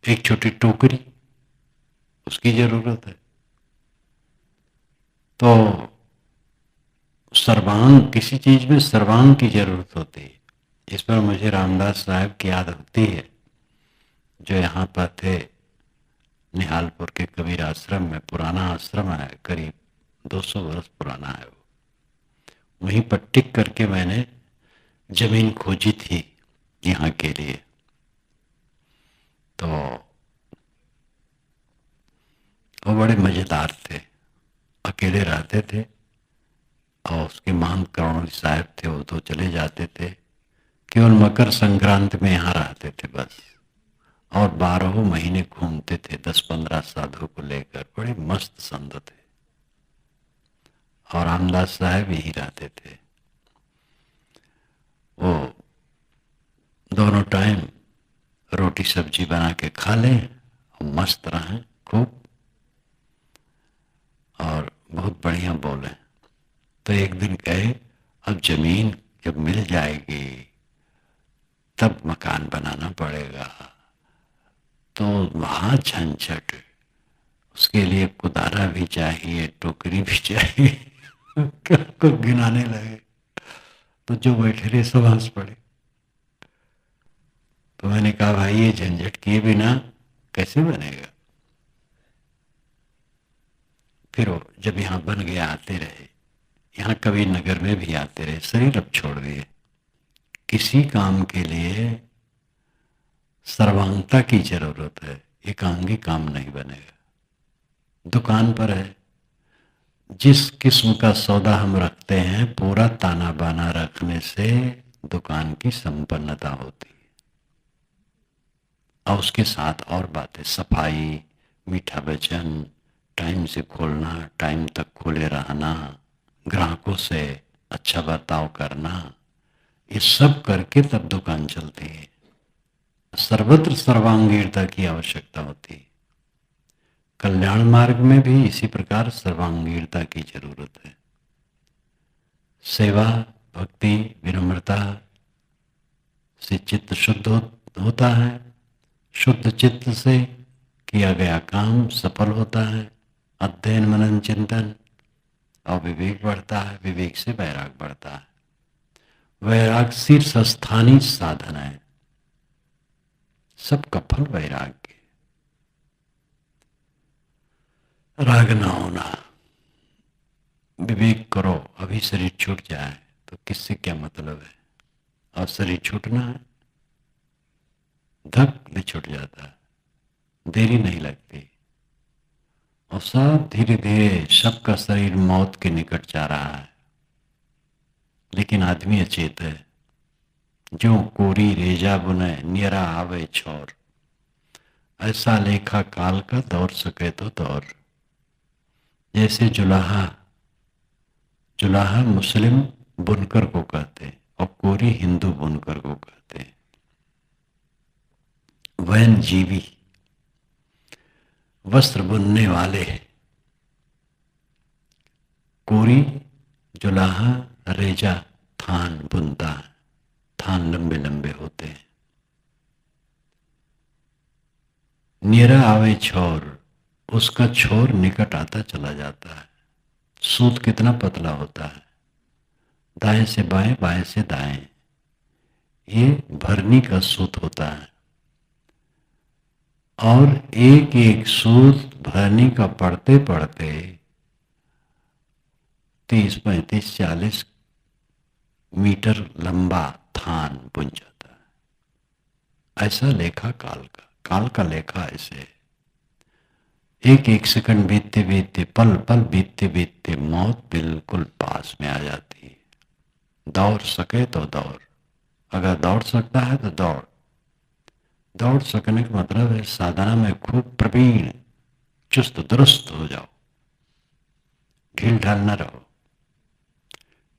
एक छोटी टोकरी, उसकी जरूरत है। तो सर्वांग, किसी चीज में सर्वांग की जरूरत होती है। इस पर मुझे रामदास साहब की याद होती है, जो यहाँ पर थे निहालपुर के कबीर आश्रम में। पुराना आश्रम है, करीब 200 वर्ष पुराना है वो। वहीं पर टिक करके मैंने जमीन खोजी थी यहाँ के लिए। तो वो बड़े मजेदार थे, अकेले रहते थे और उसके महंत करुणी साहब थे, वो तो चले जाते थे। केवल मकर संक्रांति में यहाँ रहते थे बस, और 12 महीने घूमते थे 10-15 साधु को लेकर। बड़े मस्त संत थे और रामदास साहब यही रहते थे। वो दोनों टाइम रोटी सब्जी बना के खा लें और मस्त रहें खूब, और बहुत बढ़िया बोले। तो एक दिन कहे, अब जमीन जब मिल जाएगी तब मकान बनाना पड़ेगा, तो वहाँ झंझट, उसके लिए कुदारा भी चाहिए, टोकरी भी चाहिए। को गिनाने लगे तो जो बैठे रहे सब हंस पड़े। तो मैंने कहा, भाई ये झंझट किए बिना कैसे बनेगा। फिर वो जब यहाँ बन गया, आते रहे, यहाँ कभी नगर में भी आते रहे, शरीर अब छोड़ दिए। किसी काम के लिए सर्वांगता की जरूरत है, एकांगी काम नहीं बनेगा। दुकान पर है, जिस किस्म का सौदा हम रखते हैं, पूरा ताना बाना रखने से दुकान की संपन्नता होती है। और उसके साथ और बातें, सफाई, मीठा वचन, टाइम से खोलना, टाइम तक खोले रहना, ग्राहकों से अच्छा बर्ताव करना, ये सब करके तब दुकान चलती है। सर्वत्र सर्वांगीणता की आवश्यकता होती है। कल्याण मार्ग में भी इसी प्रकार सर्वांगीणता की जरूरत है। सेवा, भक्ति, विनम्रता से चित्त शुद्ध होता है। शुद्ध चित्त से किया गया काम सफल होता है। अध्ययन, मनन, चिंतन और विवेक बढ़ता है। विवेक से वैराग बढ़ता है। वैराग शीर्ष स्थानीय साधन है। सबका फल वैराग्य। राग ना होना, विवेक करो। अभी शरीर छूट जाए तो किससे क्या मतलब है, और शरीर छूटना है, धक भी छूट जाता है, देरी नहीं लगती। और सब धीरे धीरे सबका शरीर मौत के निकट जा रहा है, लेकिन आदमी अचेत है। जो कोरी रेजा बुने नियरा आवे छोर, ऐसा लेखा काल का दौर सके तो दौर। जैसे जुलाहा, जुलाहा मुस्लिम बुनकर को कहते और कोरी हिंदू बुनकर को कहते। वैन जीवी, वस्त्र बुनने वाले, कोरी, जुलाहा, रेजा, थान बुनता है। थान लंबे लंबे होते हैं। नियरा आवे छोर, उसका छोर निकट आता चला जाता है। सूत कितना पतला होता है, दाएं से बाएं, बाएं से दाएं, ये भरनी का सूत होता है। और एक एक सूत भरनी का पढ़ते पढ़ते 30, 35, 40 मीटर लंबा थान बुन जाता है। ऐसा लेखा काल का लेखा ऐसे है। एक एक सेकंड बीतते बीतते, पल पल बीतते बीतते मौत बिल्कुल पास में आ जाती है। दौड़ सके तो दौड़, अगर दौड़ सकता है तो दौड़। दौड़ सकने का मतलब है साधना में खूब प्रवीण, चुस्त दुरुस्त हो जाओ। ढील ढाल न रहो।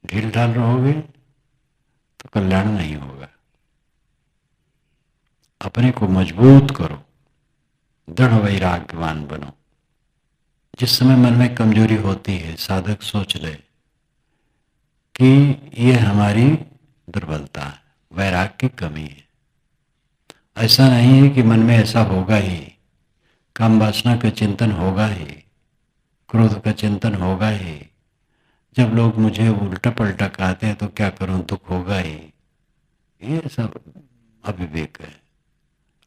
ढील ढाल रहोगे तो कल्याण नहीं होगा। अपने को मजबूत करो, दृढ़ वैराग्यवान बनो। जिस समय मन में कमजोरी होती है, साधक सोच ले कि ये हमारी दुर्बलता है, वैराग की कमी है। ऐसा नहीं है कि मन में ऐसा होगा ही, काम वासना का चिंतन होगा ही, क्रोध का चिंतन होगा ही। जब लोग मुझे उल्टा पलटा कहते हैं तो क्या करूं, दुख होगा ही। ये सब अविवेक है।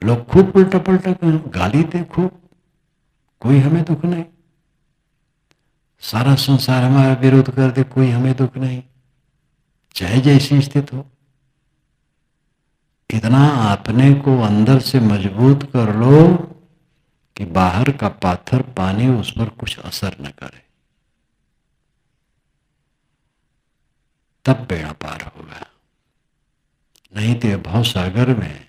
लोग खूब उल्टा पलटा कहें, गाली दे खूब, कोई हमें दुख नहीं। सारा संसार हमारा विरोध कर दे, कोई हमें दुख नहीं, चाहे जैसी स्थिति हो। इतना अपने को अंदर से मजबूत कर लो कि बाहर का पाथर पानी उस पर कुछ असर न करे, तब बेड़ा पार होगा। नहीं तो भाव सागर में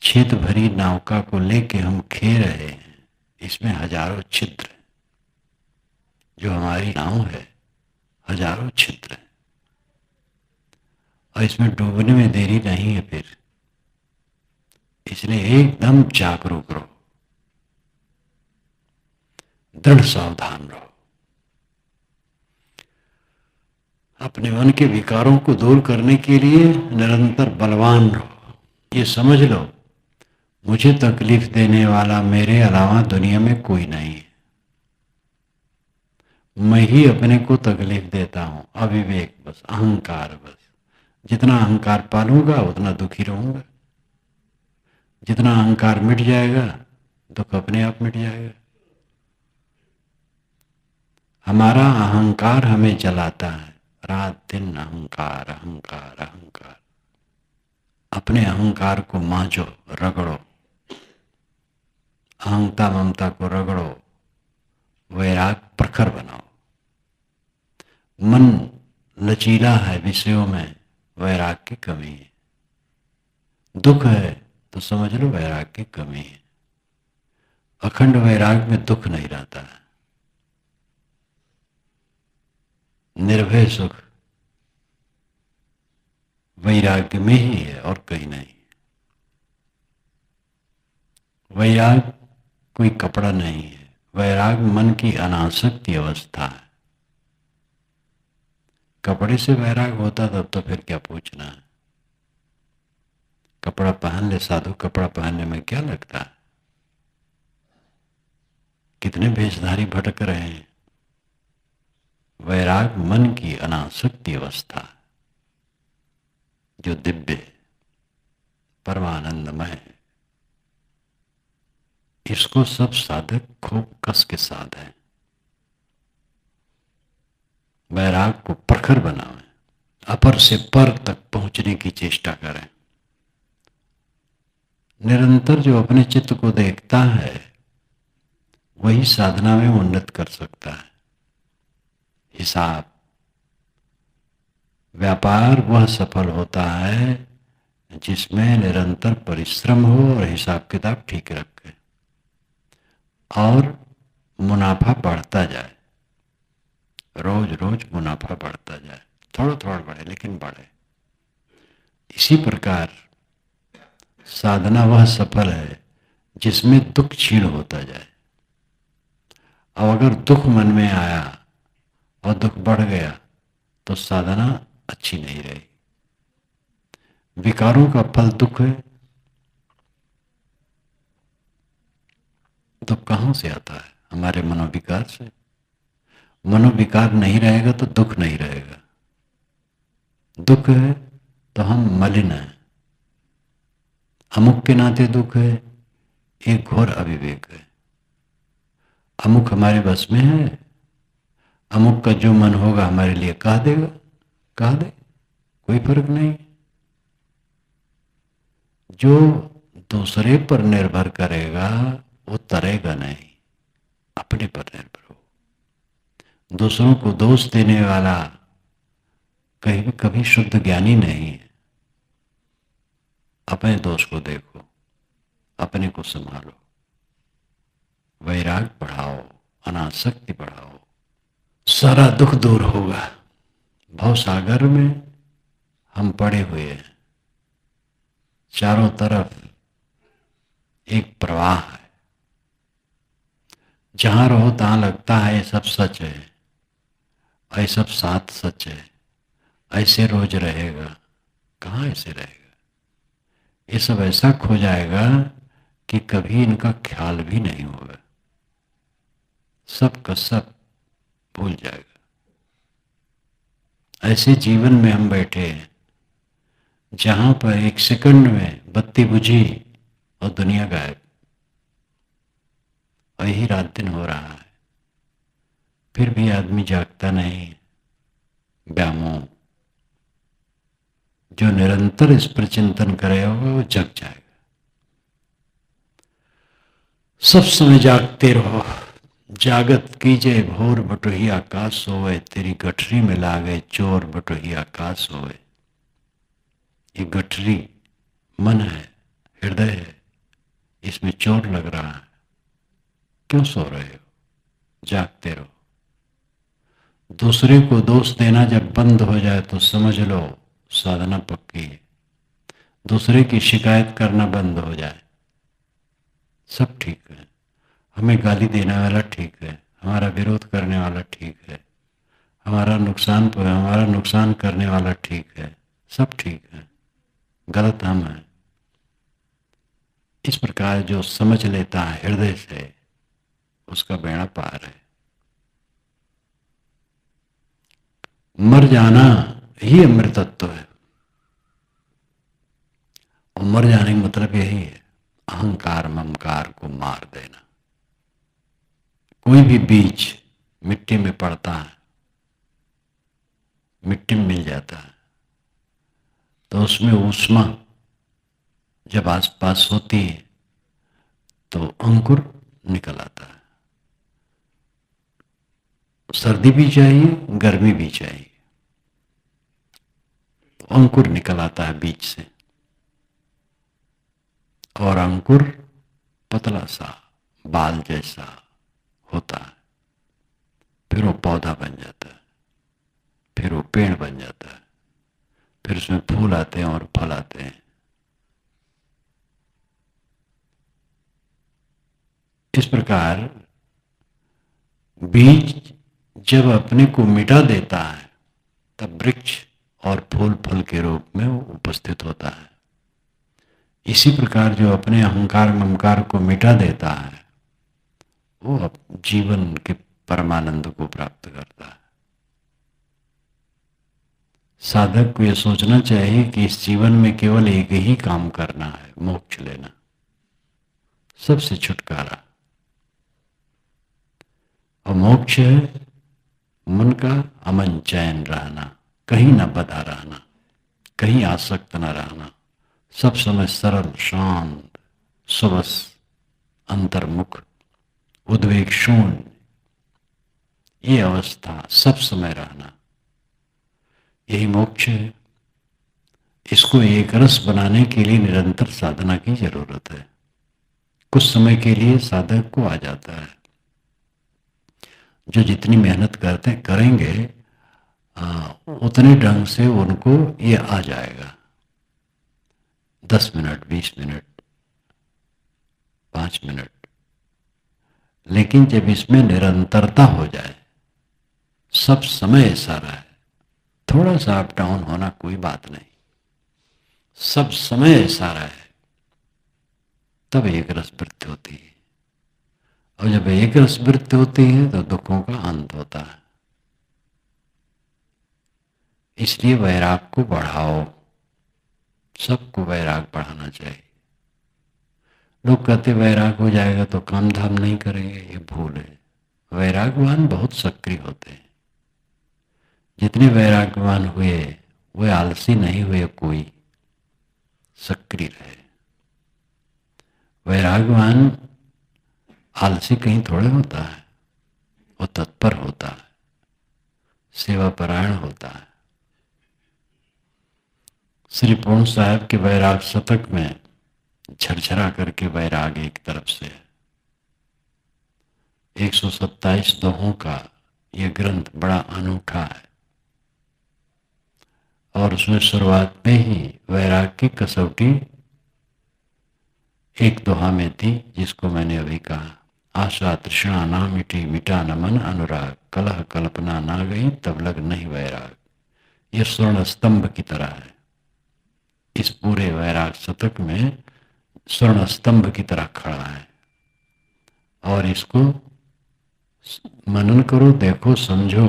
छेद भरी नौका को लेके हम खे रहे हैं। इसमें हजारों छिद्र हैं। जो हमारी नाव है, हजारों छिद्र हैं, और इसमें डूबने में देरी नहीं है फिर। इसलिए एकदम जागरूक रहो, दृढ़ सावधान रहो। अपने मन के विकारों को दूर करने के लिए निरंतर बलवान रहो। ये समझ लो, मुझे तकलीफ देने वाला मेरे अलावा दुनिया में कोई नहीं है। मैं ही अपने को तकलीफ देता हूं। अविवेक बस, अहंकार बस। जितना अहंकार पालूंगा उतना दुखी रहूंगा। जितना अहंकार मिट जाएगा, दुख अपने आप मिट जाएगा। हमारा अहंकार हमें जलाता है, रात दिन अहंकार अहंकार अहंकार। अपने अहंकार को मांझो, रगड़ो, अहंता ममता को रगड़ो, वैराग प्रखर बनाओ। मन लचीला है विषयों में, वैराग की कमी है। दुख है तो समझ लो वैराग की कमी है। अखंड वैराग में दुख नहीं रहता है। निर्भय सुख वैराग्य में ही है और कहीं नहीं। वैराग कोई कपड़ा नहीं है। वैराग मन की अनासक्ति अवस्था है। कपड़े से वैराग होता तब तो फिर क्या पूछना है। कपड़ा पहन ले साधु, कपड़ा पहनने में क्या लगता है। कितने भेषधारी भटक रहे हैं। वैराग मन की अनासक्ति अवस्था जो दिव्य परमानंदमय है। इसको सब साधक खूब कस के साध है। वैराग को प्रखर बनावें, अपर से पर तक पहुंचने की चेष्टा करें। निरंतर जो अपने चित्त को देखता है वही साधना में उन्नत कर सकता है। हिसाब व्यापार वह सफल होता है जिसमें निरंतर परिश्रम हो और हिसाब किताब ठीक रखे और मुनाफा बढ़ता जाए। रोज रोज मुनाफा बढ़ता जाए, थोड़ा थोड़ा बढ़े लेकिन बढ़े। इसी प्रकार साधना वह सफल है जिसमें दुख क्षीण होता जाए। अब अगर दुख मन में आया और दुख बढ़ गया तो साधना अच्छी नहीं रही। विकारों का फल दुख है। दुख कहां से आता है? हमारे मनोविकार से। मनोविकार नहीं रहेगा तो दुख नहीं रहेगा। दुख है तो हम मलिन हैं। अमुक के नाते दुख है, एक घोर अविवेक है। अमुक हमारे बस में है। अमुक का जो मन होगा हमारे लिए कह देगा, कह दे, कोई फर्क नहीं। जो दूसरे पर निर्भर करेगा वो तरेगा नहीं, अपने पर निर्भर हो। दूसरों को दोष देने वाला कहीं कभी शुद्ध ज्ञानी नहीं है। अपने दोष को देखो, अपने को संभालो, वैराग बढ़ाओ, अनासक्ति बढ़ाओ, सारा दुख दूर होगा। भव सागर में हम पड़े हुए हैं, चारों तरफ एक प्रवाह है। जहां रहो तहां लगता है ये सब सच है, ये सब साथ सच है, ऐसे रोज रहेगा। कहाँ ऐसे रहेगा? ये सब ऐसा खो जाएगा कि कभी इनका ख्याल भी नहीं होगा। सब का सब भूल जाएगा। ऐसे जीवन में हम बैठे हैं जहां पर एक सेकंड में बत्ती बुझी और दुनिया गायब। और यही रात दिन हो रहा है, फिर भी आदमी जागता नहीं। व्यामोह जो निरंतर इस पर चिंतन करेगा वो जग जाएगा। सब समय जागते रहो। जागत कीजिए भोर बटोही आकाश सोए, तेरी गठरी में लागे चोर बटोही आकाश सोए। ये गठरी मन है, हृदय है, इसमें चोर लग रहा है। क्यों सो रहे हो? जागते रहो। दूसरे को दोष देना जब बंद हो जाए तो समझ लो साधना पक्की है। दूसरे की शिकायत करना बंद हो जाए, सब ठीक है। हमें गाली देने वाला ठीक है, हमारा विरोध करने वाला ठीक है, हमारा नुकसान करने वाला ठीक है, सब ठीक है। गलत हम हैं। इस प्रकार जो समझ लेता है हृदय से, उसका बेड़ा पार है। मर जाना ही अमृतत्व है। और मर जाने का मतलब यही है, अहंकार ममकार को मार देना। कोई भी बीज मिट्टी में पड़ता है, मिट्टी में मिल जाता है, तो उसमें ऊष्मा जब आसपास होती है तो अंकुर निकल आता है। सर्दी भी चाहिए, गर्मी भी चाहिए, तो अंकुर निकल आता है बीज से। और अंकुर पतला सा बाल जैसा होता है, फिर वो पौधा बन जाता है, फिर वो पेड़ बन जाता है, फिर उसमें फूल आते हैं और फल आते हैं। इस प्रकार बीज जब अपने को मिटा देता है तब वृक्ष और फूल फल के रूप में वो उपस्थित होता है। इसी प्रकार जो अपने अहंकार ममकार को मिटा देता है वो जीवन के परमानंद को प्राप्त करता है। साधक को यह सोचना चाहिए कि इस जीवन में केवल एक ही काम करना है, मोक्ष लेना, सबसे छुटकारा। और मोक्ष है मन का अमन चैन रहना, कहीं न बधा रहना, कहीं आसक्त न रहना, सब समय सरल शांत सुबस अंतर्मुख उद्वेग शून्य, ये अवस्था सब समय रहना, यही मोक्ष है। इसको एक रस बनाने के लिए निरंतर साधना की जरूरत है। कुछ समय के लिए साधक को आ जाता है। जो जितनी मेहनत करते करेंगे उतने ढंग से उनको ये आ जाएगा। 10 मिनट 20 मिनट 5 मिनट। लेकिन जब इसमें निरंतरता हो जाए, सब समय ऐसा रहा, थोड़ा सा अप डाउन होना कोई बात नहीं, सब समय ऐसा रहा है, तब एक रस वृत्ति होती है। और जब एक रस वृत्ति होती है तो दुखों का अंत होता है। इसलिए वैराग को बढ़ाओ, सबको वैराग बढ़ाना चाहिए। लोग कहते वैराग हो जाएगा तो काम धाम नहीं करेंगे, ये भूल है। वैरागवान बहुत सक्रिय होते हैं। जितने वैरागवान हुए वे आलसी नहीं हुए, कोई सक्रिय रहे। वैरागवान आलसी कहीं थोड़े होता है, वो तत्पर होता है, सेवा परायण होता है। श्री पूर्ण साहब के वैराग शतक में झरझरा करके वैराग एक तरफ से 127 दोहों का ये ग्रंथ बड़ा अनूठा है। और उसमें शुरुआत में ही वैराग की कसौटी एक दोहा में थी, जिसको मैंने अभी कहा, आशा तृष्णा ना मिटी, मिटा न मन अनुराग, कलह कल्पना ना गई, तब लग नहीं वैराग। ये स्वर्ण स्तंभ की तरह है। इस पूरे वैराग शतक में स्वर्ण स्तंभ की तरह खड़ा है। और इसको मनन करो, देखो, समझो,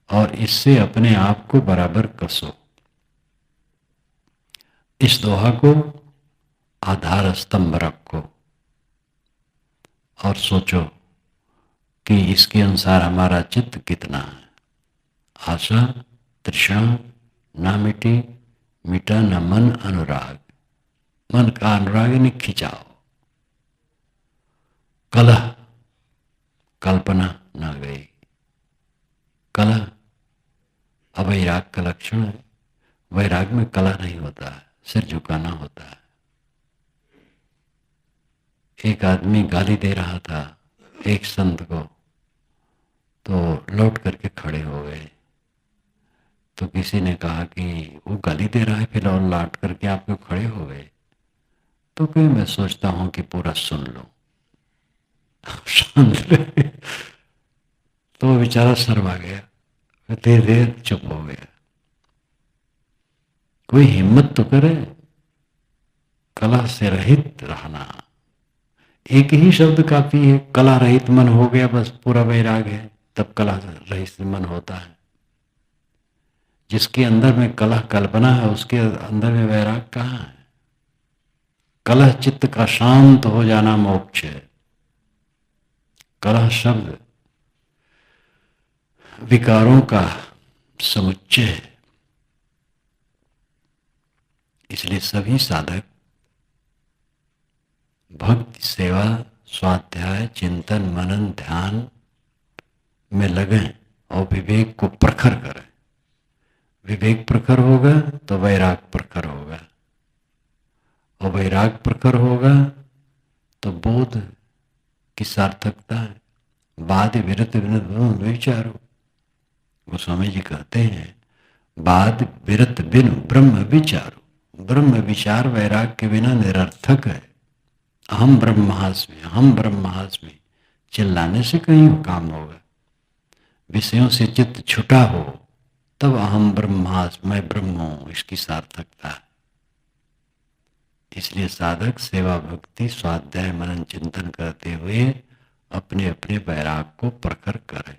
और इससे अपने आप को बराबर कसो। इस दोहा को आधार स्तंभ रखो और सोचो कि इसके अनुसार हमारा चित्त कितना है। आशा तृष्णा ना मिटी, मिटा न मन अनुराग, मन का अनुराग ने खिंचाओ। कलह कल्पना ना गई, कलह अवैराग का लक्षण है। वैराग में कलह नहीं होता है, सिर झुकाना होता है। एक आदमी गाली दे रहा था एक संत को, तो लौट करके खड़े हो गए। तो किसी ने कहा कि वो गाली दे रहा है, फिर और लौट करके आप क्यों खड़े हो गए? तो कहीं मैं सोचता हूं कि पूरा सुन लो, शांत रहे। तो वो बेचारा शर्मा गया, देर देर चुप हो गया। कोई हिम्मत तो करे, कला से रहित रहना। एक ही शब्द काफी है, कला रहित मन हो गया, बस पूरा वैराग है। तब कला रहित मन होता है। जिसके अंदर में कलह कल्पना है, उसके अंदर में वैराग कहाँ है? कलह चित्त का शांत हो जाना मोक्ष है। कलह शब्द विकारों का समुच्चय है। इसलिए सभी साधक भक्ति, सेवा, स्वाध्याय, चिंतन, मनन, ध्यान में लगें और विवेक को प्रखर करें। विवेक प्रखर होगा तो वैराग प्रखर होगा, और वैराग प्रखर होगा तो बोध की सार्थकता है। बाद विरत बिन विचारो, गोस्वामी जी कहते हैं, बाद विरत बिन ब्रह्म विचारो। ब्रह्म विचार वैराग के बिना निरर्थक है। अहम ब्रह्मास्मि, अहम ब्रह्मास्मि चिल्लाने से कहीं काम होगा। विषयों से चित्त छुटा हो तब अहम ब्रह्मास्मि, मैं ब्रह्म हूं, इसकी सार्थकता है। इसलिए साधक सेवा, भक्ति, स्वाध्याय, मनन, चिंतन करते हुए अपने अपने वैराग को प्रखर करें।